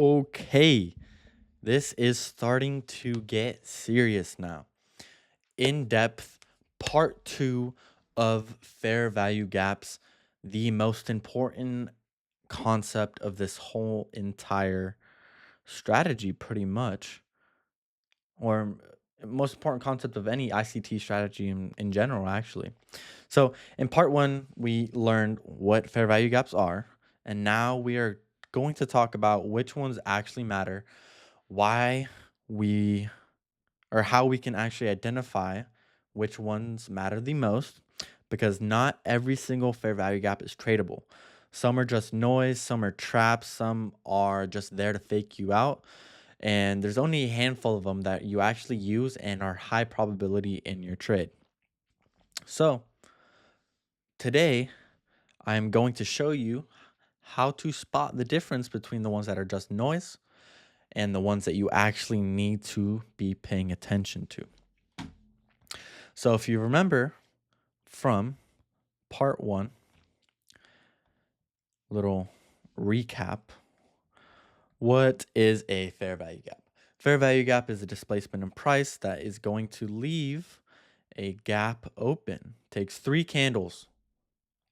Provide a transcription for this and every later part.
Okay, this is starting to get serious now. In depth, part two of fair value gaps, the most important concept of this whole entire strategy, pretty much, or most important concept of any ICT strategy in general, actually. So, in part one, we learned what fair value gaps are, and now we are going to talk about which ones actually matter, why we or how we can actually identify which ones matter the most, because not every single fair value gap is tradable. Some are just noise, some are traps, some are just there to fake you out. And there's only a handful of them that you actually use and are high probability in your trade. So, today I'm going to show you how to spot the difference between the ones that are just noise and the ones that you actually need to be paying attention to. So if you remember from part one, little recap, what is a fair value gap? Fair value gap is a displacement in price that is going to leave a gap open. Takes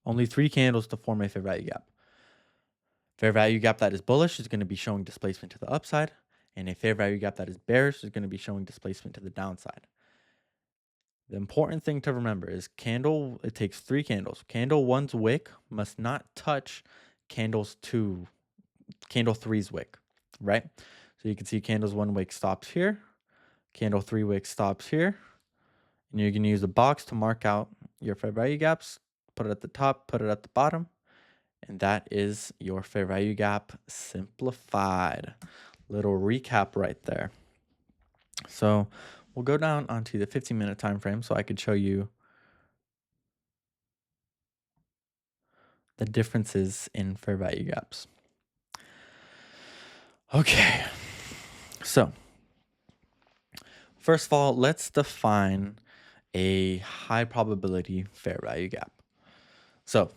only three candles to form a fair value gap. Fair value gap that is bullish is going to be showing displacement to the upside, and a fair value gap that is bearish is going to be showing displacement to the downside. The important thing to remember is it takes three candles. Candle one's wick must not touch candle three's wick, right? So you can see candles one wick stops here, candle three wick stops here, and you're going to use a box to mark out your fair value gaps, put it at the top, put it at the bottom, and that is your fair value gap simplified. Little recap right there. So we'll go down onto the 15-minute time frame so I could show you the differences in fair value gaps. Okay, so first of all, let's define a high probability fair value gap. So,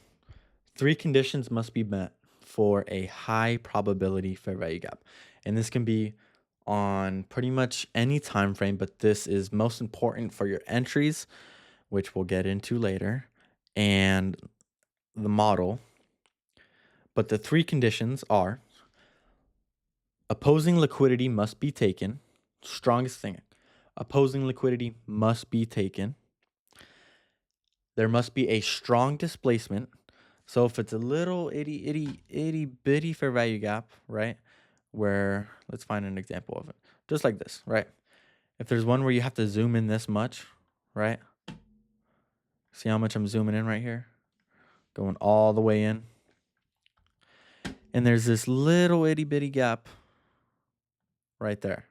three conditions must be met for a high probability fair value gap. And this can be on pretty much any time frame, but this is most important for your entries, which we'll get into later, and the model. But the three conditions are: opposing liquidity must be taken. Strongest thing. Opposing liquidity must be taken. There must be a strong displacement. So if it's a little itty bitty fair value gap, right? Where, let's find an example of it. Just like this, right? If there's one where you have to zoom in this much, right? See how much I'm zooming in right here? Going all the way in. And there's this little itty bitty gap right there.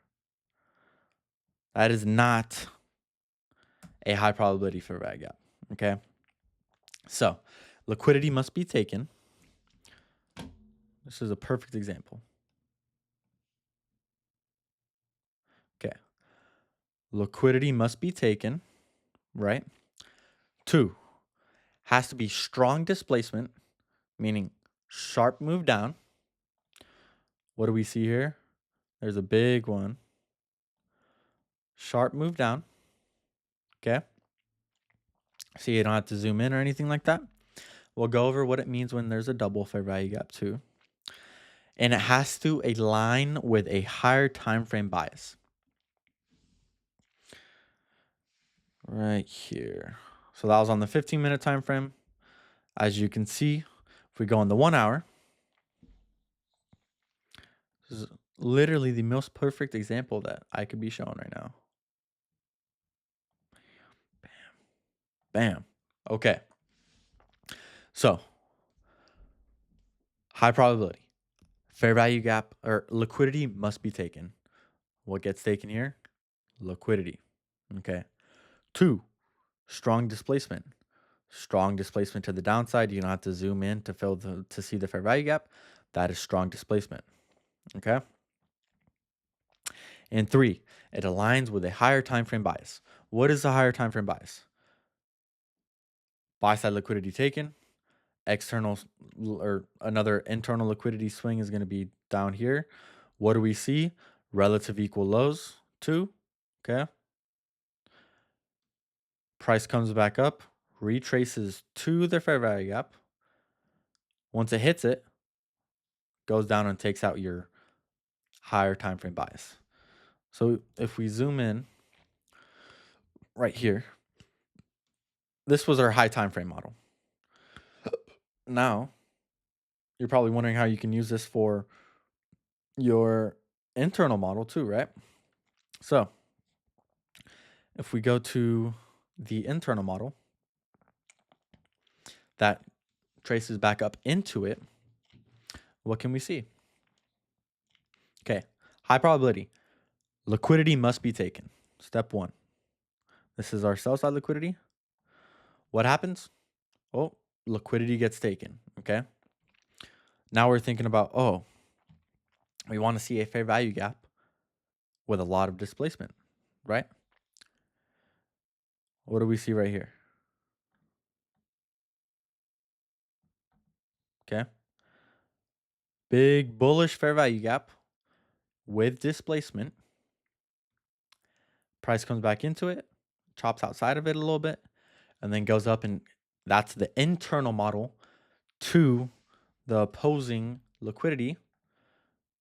That is not a high probability fair value gap, okay? So liquidity must be taken. This is a perfect example. Okay. Liquidity must be taken, right? 2, has to be strong displacement, meaning sharp move down. What do we see here? There's a big one. Sharp move down. Okay. See, you don't have to zoom in or anything like that. We'll go over what it means when there's a double fair value gap too. And it has to align with a higher time frame bias. Right here. So that was on the 15-minute time frame. As you can see, if we go on the 1 hour, this is literally the most perfect example that I could be showing right now. Bam. Okay. So, high probability. Fair value gap or liquidity must be taken. What gets taken here? Liquidity. Okay. 2, strong displacement. Strong displacement to the downside. You don't have to zoom in to see the fair value gap. That is strong displacement. Okay. And 3, it aligns with a higher time frame bias. What is the higher time frame bias? Buy side liquidity taken. External or another internal liquidity swing is going to be down here, What do we see? Relative equal lows, 2. Okay. Price comes back up, retraces to the fair value gap. Once it hits it, goes down and takes out your higher time frame bias. So if we zoom in right here, this was our high time frame model. Now, you're probably wondering how you can use this for your internal model too, right? So if we go to the internal model that traces back up into it, what can we see? Okay, high probability. Liquidity must be taken. Step 1. This is our sell side liquidity. What happens? Oh, liquidity gets taken, okay? Now we're thinking about, oh, we want to see a fair value gap with a lot of displacement, right? What do we see right here? Okay. Big bullish fair value gap with displacement. Price comes back into it, chops outside of it a little bit, and then goes up, and that's the internal model to the opposing liquidity,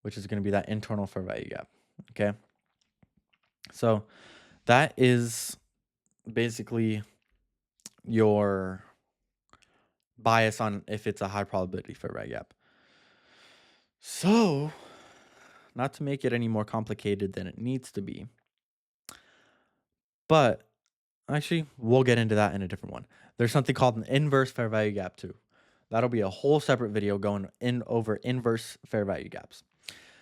which is going to be that internal fair value gap. Okay. So that is basically your bias on if it's a high probability fair value gap. So, not to make it any more complicated than it needs to be, but actually, we'll get into that in a different one. There's something called an inverse fair value gap too. That'll be a whole separate video going in over inverse fair value gaps.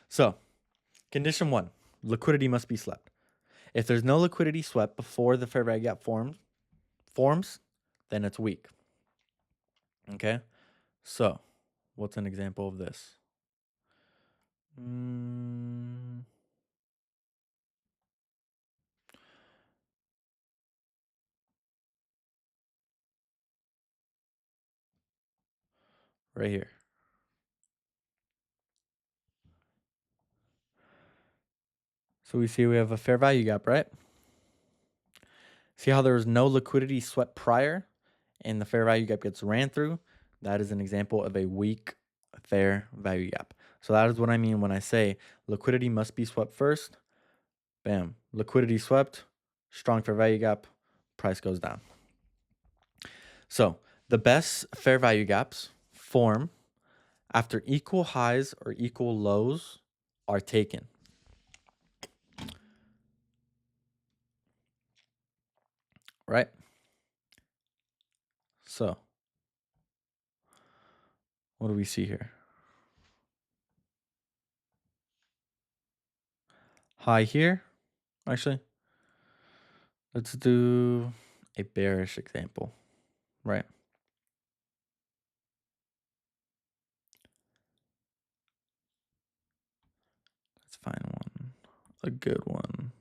So, condition 1, liquidity must be swept. If there's no liquidity swept before the fair value gap forms, then it's weak. Okay? So, what's an example of this? Right here. So we see we have a fair value gap, right? See how there was no liquidity swept prior and the fair value gap gets ran through? That is an example of a weak fair value gap. So that is what I mean when I say liquidity must be swept first. Bam. Liquidity swept, strong fair value gap, price goes down. So the best fair value gaps form after equal highs or equal lows are taken. Right? So what do we see here? High here. Actually, let's do a bearish example, right? Let's find one, a good one.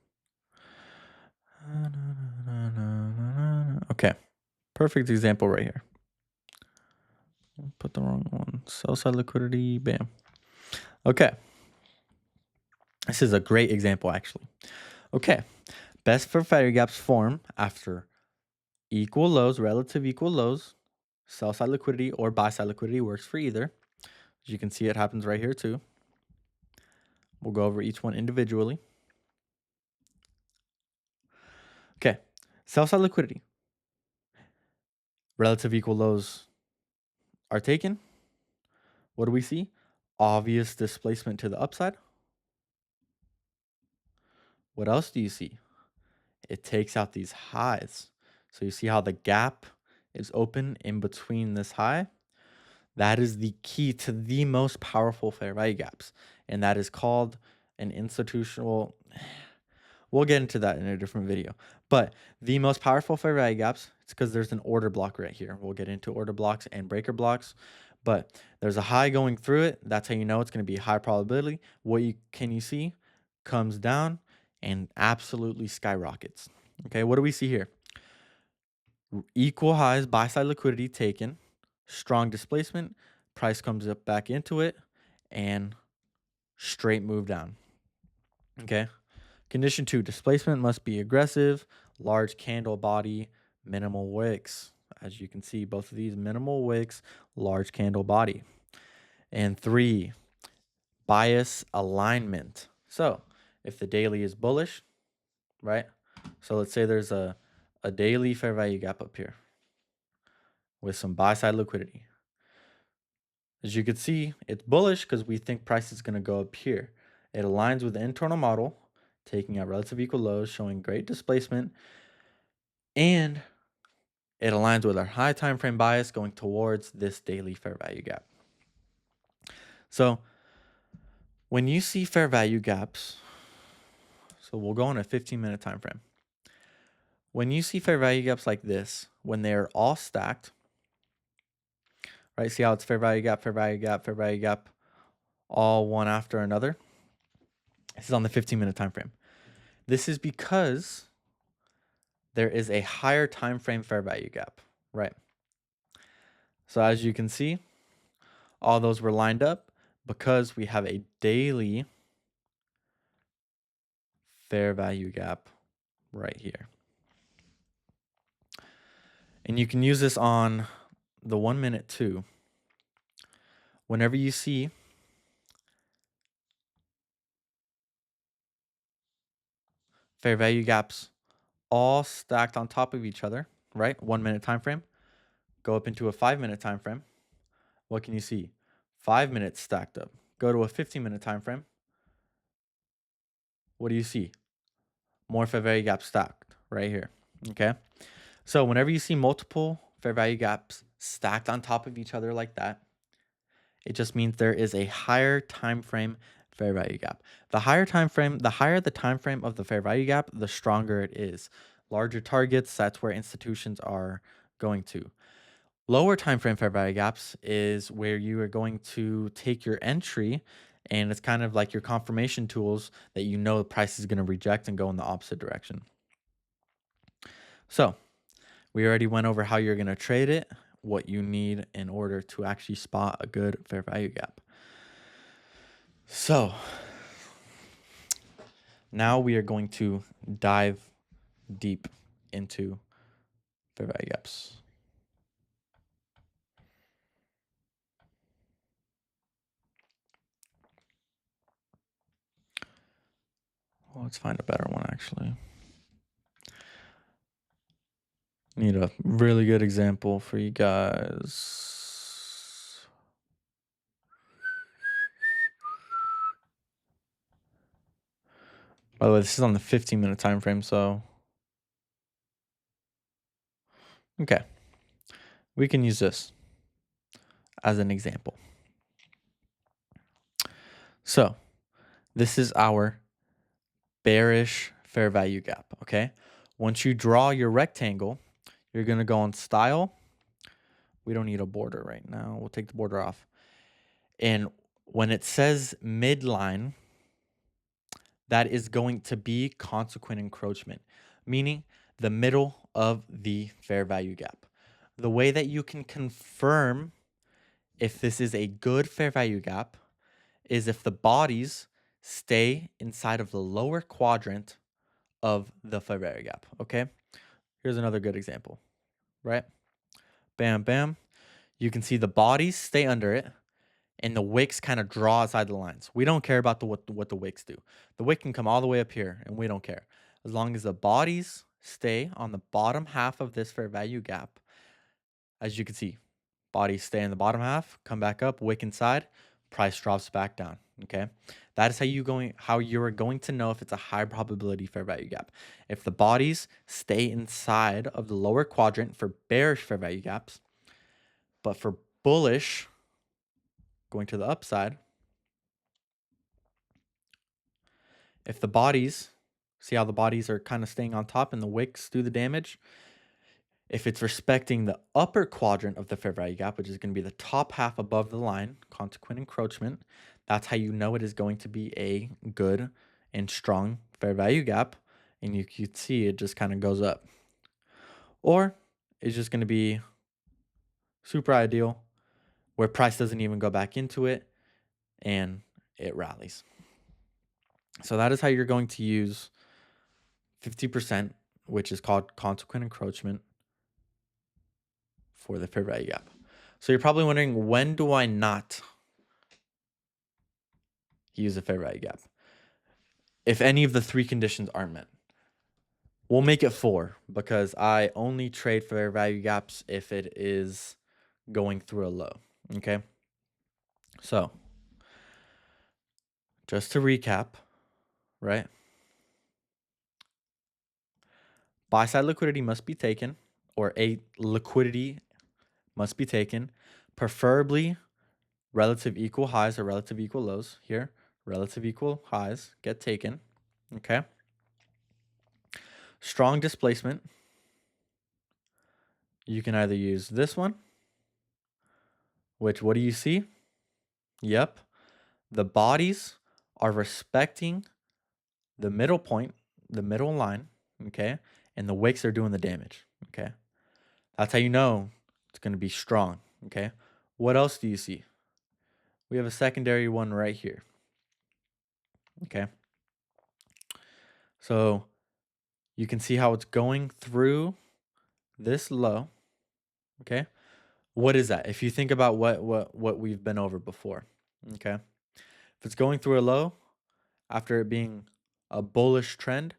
Okay, perfect example right here. Put the wrong one. Sell side liquidity, bam. Okay, this is a great example actually. Okay, best fair value gaps form after equal lows, relative equal lows. Sell side liquidity or buy side liquidity works for either. As you can see, it happens right here too. We'll go over each one individually. Okay, sell side liquidity. Relative equal lows are taken. What do we see? Obvious displacement to the upside. What else do you see? It takes out these highs. So you see how the gap is open in between this high? That is the key to the most powerful fair value gaps. And that is called an institutional. We'll get into that in a different video. But the most powerful fair value gaps, it's because there's an order block right here. We'll get into order blocks and breaker blocks. But there's a high going through it. That's how you know it's going to be high probability. What can you see? Comes down and absolutely skyrockets. Okay, what do we see here? Equal highs, buy side liquidity taken, strong displacement, price comes up back into it, and straight move down. Okay. Condition 2, displacement must be aggressive, large candle body, minimal wicks. As you can see, both of these minimal wicks, large candle body. And 3, bias alignment. So if the daily is bullish, right? So let's say there's a daily fair value gap up here with some buy side liquidity. As you can see, it's bullish because we think price is going to go up here. It aligns with the internal model, taking out relative equal lows, showing great displacement, and it aligns with our high time frame bias going towards this daily fair value gap. So when you see fair value gaps, so we'll go on a 15-minute time frame. When you see fair value gaps like this, when they're all stacked, right? See how it's fair value gap, fair value gap, fair value gap, all one after another. This is on the 15-minute time frame. This is because there is a higher time frame fair value gap, right? So as you can see, all those were lined up because we have a daily fair value gap right here. And you can use this on the 1 minute too. Whenever you see fair value gaps all stacked on top of each other, right? 1 minute time frame, go up into a 5-minute time frame. What can you see? 5 minutes stacked up. Go to a 15-minute time frame. What do you see? More fair value gaps stacked right here. Okay. So whenever you see multiple fair value gaps stacked on top of each other like that, it just means there is a higher time frame fair value gap. The higher the time frame of the fair value gap, the stronger it is. Larger targets, that's where institutions are going to. Lower time frame fair value gaps is where you are going to take your entry, and it's kind of like your confirmation tools that you know the price is going to reject and go in the opposite direction. So we already went over how you're going to trade it, what you need in order to actually spot a good fair value gap. So now we are going to dive deep into fair value gaps. Well, let's find a better one actually. Need a really good example for you guys. By the way, this is on the 15-minute time frame, so okay. We can use this as an example. So this is our bearish fair value gap, okay? Once you draw your rectangle, you're going to go on style. We don't need a border right now. We'll take the border off. And when it says midline, that is going to be consequent encroachment, meaning the middle of the fair value gap. The way that you can confirm if this is a good fair value gap is if the bodies stay inside of the lower quadrant of the fair value gap, okay? Here's another good example, right? Bam, bam. You can see the bodies stay under it, and the wicks kind of draw outside the lines. We don't care about what the wicks do. The wick can come all the way up here, and we don't care. As long as the bodies stay on the bottom half of this fair value gap, as you can see, bodies stay in the bottom half, come back up, wick inside, price drops back down, okay? That is how you're going to know if it's a high probability fair value gap. If the bodies stay inside of the lower quadrant for bearish fair value gaps, but for bullish, going to the upside, if the bodies, see how the bodies are kind of staying on top and the wicks do the damage? If it's respecting the upper quadrant of the fair value gap, which is going to be the top half above the line, consequent encroachment, that's how you know it is going to be a good and strong fair value gap. And you can see it just kind of goes up. Or it's just going to be super ideal where price doesn't even go back into it and it rallies. So that is how you're going to use 50%, which is called consequent encroachment, for the fair value gap. So you're probably wondering, when do I not use a fair value gap? If any of the three conditions aren't met. We'll make it 4 because I only trade fair value gaps if it is going through a low. Okay. So just to recap, right? Buy side liquidity must be taken, or a liquidity must be taken, preferably relative equal highs or relative equal lows. Here, relative equal highs get taken. Okay. Strong displacement. You can either use this one, which, what do you see? Yep. The bodies are respecting the middle point, the middle line, okay? And the wicks are doing the damage, okay? That's how you know it's going to be strong, okay? What else do you see? We have a secondary one right here, okay? So you can see how it's going through this low, okay? What is that? If you think about what we've been over before, okay? If it's going through a low, after it being a bullish trend,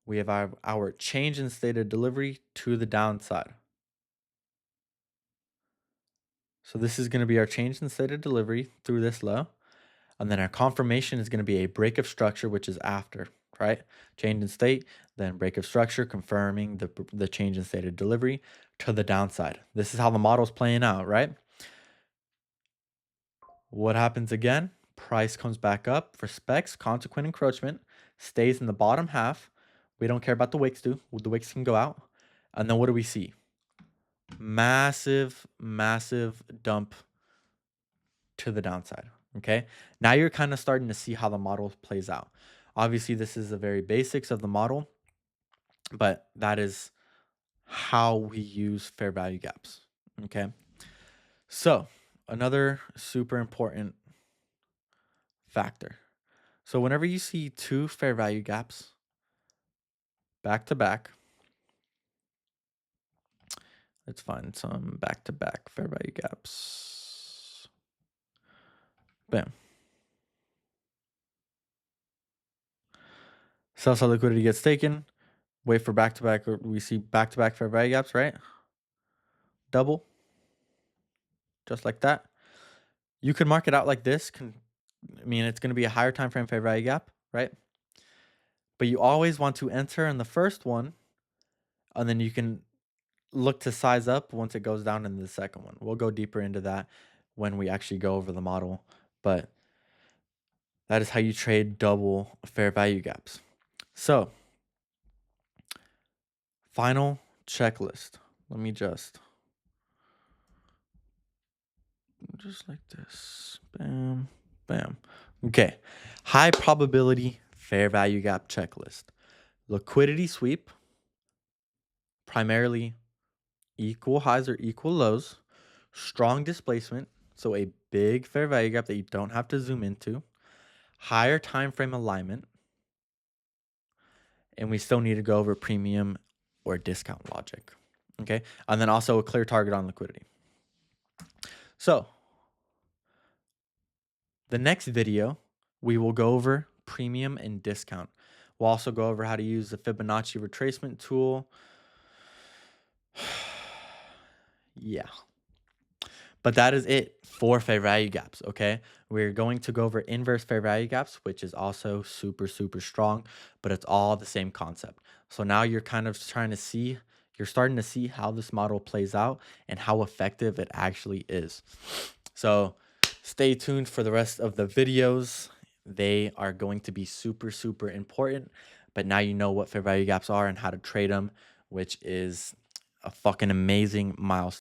we have our change in state of delivery to the downside. So this is going to be our change in state of delivery through this low. And then our confirmation is going to be a break of structure, which is after, right? Change in state, then break of structure, confirming the change in state of delivery to the downside. This is how the model's playing out, right? What happens again? Price comes back up, respects consequent encroachment, stays in the bottom half. We don't care about the wicks, the wicks can go out. And then what do we see? Massive dump to the downside. Okay. Now you're kind of starting to see how the model plays out. Obviously, this is the very basics of the model, but that is how we use fair value gaps. Okay. So another super important factor. So whenever you see 2 fair value gaps back to back, let's find some back to back fair value gaps. Bam. Sell side liquidity gets taken. Wait for back to back. We see back to back fair value gaps, right? Double, just like that. You could mark it out like this. I mean, it's going to be a higher time frame fair value gap, right? But you always want to enter in the first one, and then you can look to size up once it goes down in the second one. We'll go deeper into that when we actually go over the model, but that is how you trade double fair value gaps. So, final checklist. Let me just like this. Bam, bam. Okay. High probability fair value gap checklist. Liquidity sweep, primarily equal highs or equal lows. Strong displacement, so a big fair value gap that you don't have to zoom into. Higher time frame alignment. And we still need to go over premium or discount logic. Okay. And then also a clear target on liquidity. So the next video, we will go over premium and discount. We'll also go over how to use the Fibonacci retracement tool. Yeah. But that is it for fair value gaps, okay? We're going to go over inverse fair value gaps, which is also super strong, but it's all the same concept. So now you're kind of starting to see how this model plays out and how effective it actually is. So stay tuned for the rest of the videos. They are going to be super important, but now you know what fair value gaps are and how to trade them, which is a fucking amazing milestone.